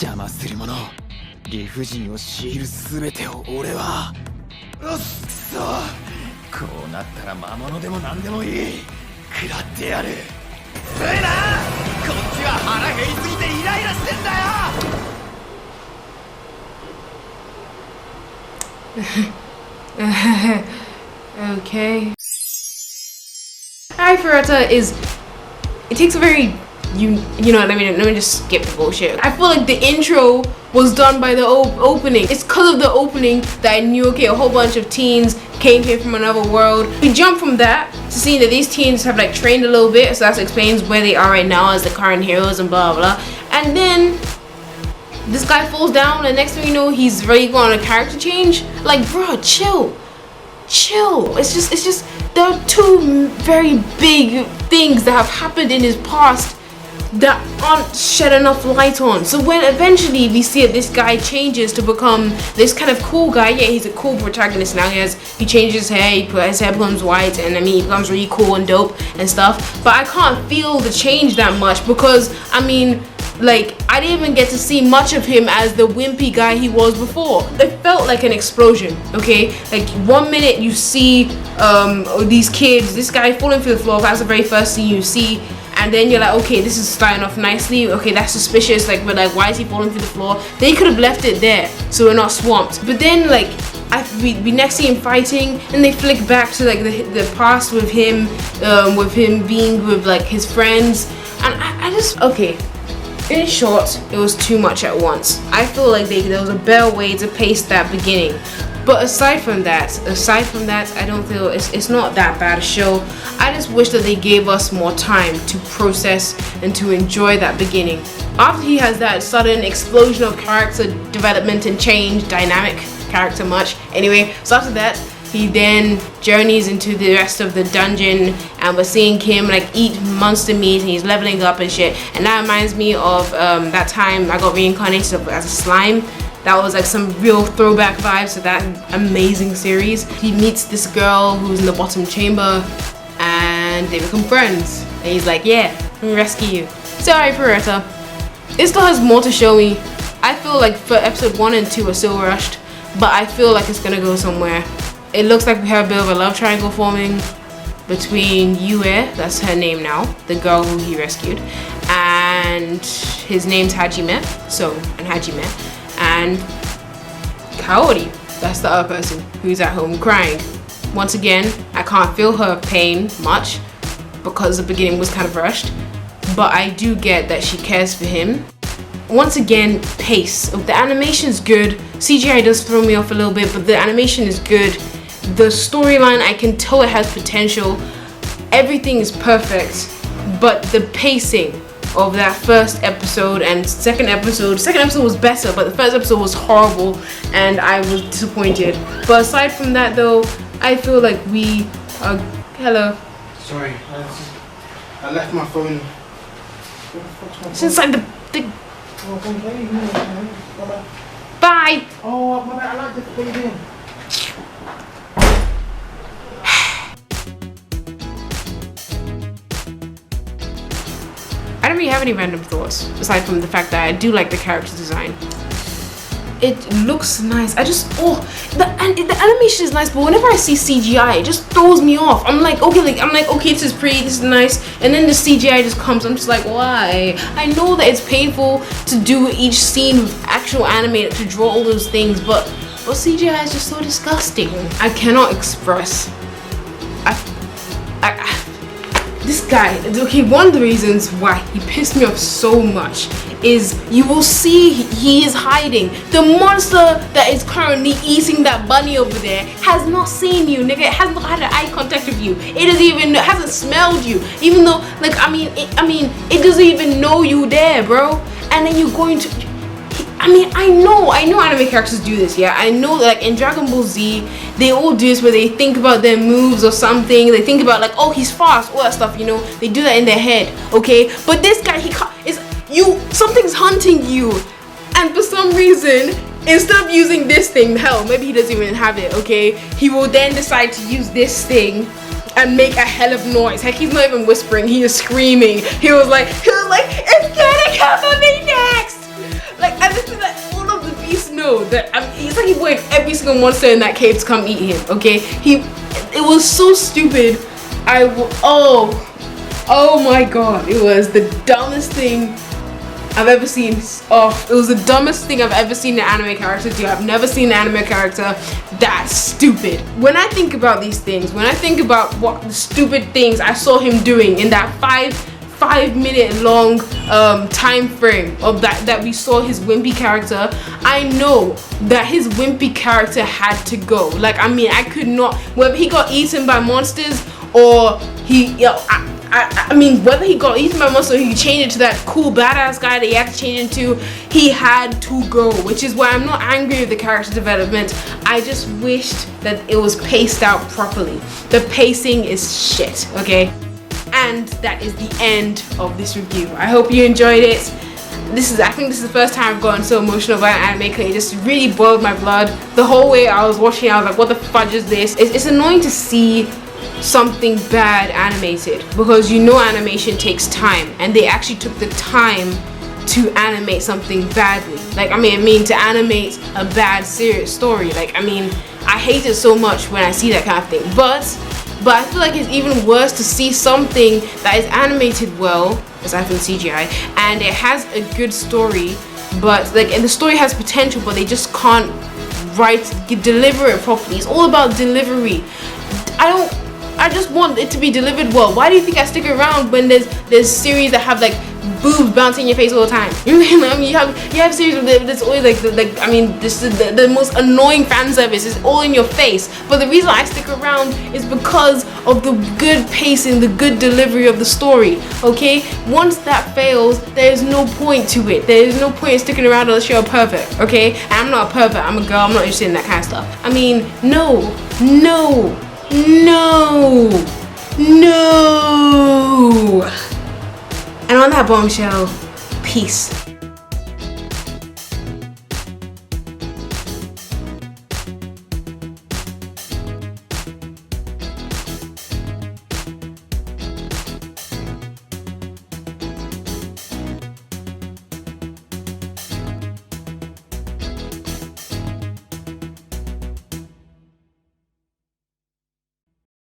邪魔する者、理不尽を強いる全てを俺は。くそ、こうなったら魔物でも何でもいい。食らってやる。うえな、こっちは腹減りすぎてイライラしてんだよ。Okay. Arifureta is, it takes a very, you know what I mean, let me just skip the bullshit. I feel like the intro was done by the opening. It's because of the opening that I knew, okay, a whole bunch of teens came here from another world. We jump from that to seeing that these teens have like trained a little bit, so that explains where they are right now as the current heroes and blah blah. And then this guy falls down, and next thing you know, he's ready to go on a character change. Like, bro, chill. It's just there are two very big things that have happened in his past that aren't shed enough light on. So when eventually we see that this guy changes to become this kind of cool guy, yeah, he's a cool protagonist now. He changes his hair, his hair becomes white, and I mean he becomes really cool and dope and stuff. But I can't feel the change that much because I mean, like, I didn't even get to see much of him as the wimpy guy he was before. It felt like an explosion, okay? Like, 1 minute you see these kids, this guy falling through the floor, that's the very first scene you see, and then you're like, okay, this is starting off nicely, okay, that's suspicious, like, but like, why is he falling through the floor? They could have left it there, so we're not swamped. But then, like, we next see him fighting, and they flick back to, like, the past with him being with, like, his friends, and I just, okay. In short, it was too much at once. I feel like there was a better way to pace that beginning. But aside from that, I don't feel it's not that bad a show. I just wish that they gave us more time to process and to enjoy that beginning. After he has that sudden explosion of character development and change, dynamic character much. Anyway, so after that, he then journeys into the rest of the dungeon, and we're seeing him like eat monster meat, and he's leveling up and shit. And that reminds me of that time I got reincarnated as a slime. That was like some real throwback vibes to that amazing series. He meets this girl who's in the bottom chamber, and they become friends. And he's like, yeah, let me rescue you. Sorry, Arifureta. It still has more to show me. I feel like for episode 1 and 2 are still rushed, but I feel like it's gonna go somewhere. It looks like we have a bit of a love triangle forming between Yue, that's her name now, the girl who he rescued, and his name's Hajime, and Kaori, that's the other person who's at home crying. Once again, I can't feel her pain much because the beginning was kind of rushed, but I do get that she cares for him. Once again, pace. The animation's good. CGI does throw me off a little bit, but the animation is good. The storyline, I can tell it has potential. Everything is perfect, but the pacing of that first episode and second episode was better, but the first episode was horrible and I was disappointed. But aside from that though, I feel like we are... Hello. Sorry, I left my phone. It's inside the... Bye! Oh, my bad, I like to put it in. I don't really have any random thoughts aside from the fact that I do like the character design. It looks nice. The animation is nice, but whenever I see CGI, it just throws me off. I'm like, okay, this is pretty, this is nice, and then the CGI just comes. I'm just like, why? I know that it's painful to do each scene with actual animated to draw all those things, but CGI is just so disgusting. I cannot express. This guy, okay, one of the reasons why he pissed me off so much is you will see he is hiding. The monster that is currently eating that bunny over there has not seen you, nigga. It has not had an eye contact with you. It hasn't smelled you. Even though, like, it doesn't even know you there, bro. And then you're going to... I know anime characters do this, yeah. I know that, like, in Dragon Ball Z, they all do this where they think about their moves or something. They think about, like, oh, he's fast, all that stuff, you know. They do that in their head, okay? But this guy, something's hunting you. And for some reason, instead of using this thing, hell, maybe he doesn't even have it, okay? He will then decide to use this thing and make a hell of noise. Heck, he's not even whispering, he is screaming. He was like, it's gonna come for me next! Like, at the It's like he wanted every single monster in that cave to come eat him. Okay, it was so stupid. Oh my god, it was the dumbest thing I've ever seen. Oh, it was the dumbest thing I've ever seen an anime character do. I've never seen an anime character that stupid. When I think about these things, when I think about what the stupid things I saw him doing in that 5-minute long time frame of that we saw his wimpy character, I know that his wimpy character had to go. Like, I mean, I could not, whether he got eaten by monsters or I mean, whether he got eaten by monsters or he changed it to that cool badass guy that he had to change into, he had to go, which is why I'm not angry with the character development. I just wished that it was paced out properly. The pacing is shit, okay? And that is the end of this review. I hope you enjoyed it. I think this is the first time I've gotten so emotional about an anime because it just really boiled my blood. The whole way I was watching, I was like, what the fudge is this? It's annoying to see something bad animated because you know animation takes time, and they actually took the time to animate something badly. Like, I mean to animate a bad serious story. Like, I mean, I hate it so much when I see that kind of thing. But I feel like it's even worse to see something that is animated well, aside from CGI, and it has a good story, but like, and the story has potential, but they just can't deliver it properly. It's all about delivery. I just want it to be delivered well. Why do you think I stick around when there's series that have like boobs bouncing in your face all the time? You know, I mean, you have series that's always like this is the most annoying fan service. It's all in your face. But the reason I stick around is because of the good pacing, the good delivery of the story. Okay, once that fails, there is no point to it. There is no point in sticking around unless you're a pervert. Okay, and I'm not a pervert. I'm a girl. I'm not interested in that kind of stuff. I mean, no. And on that bombshell, peace.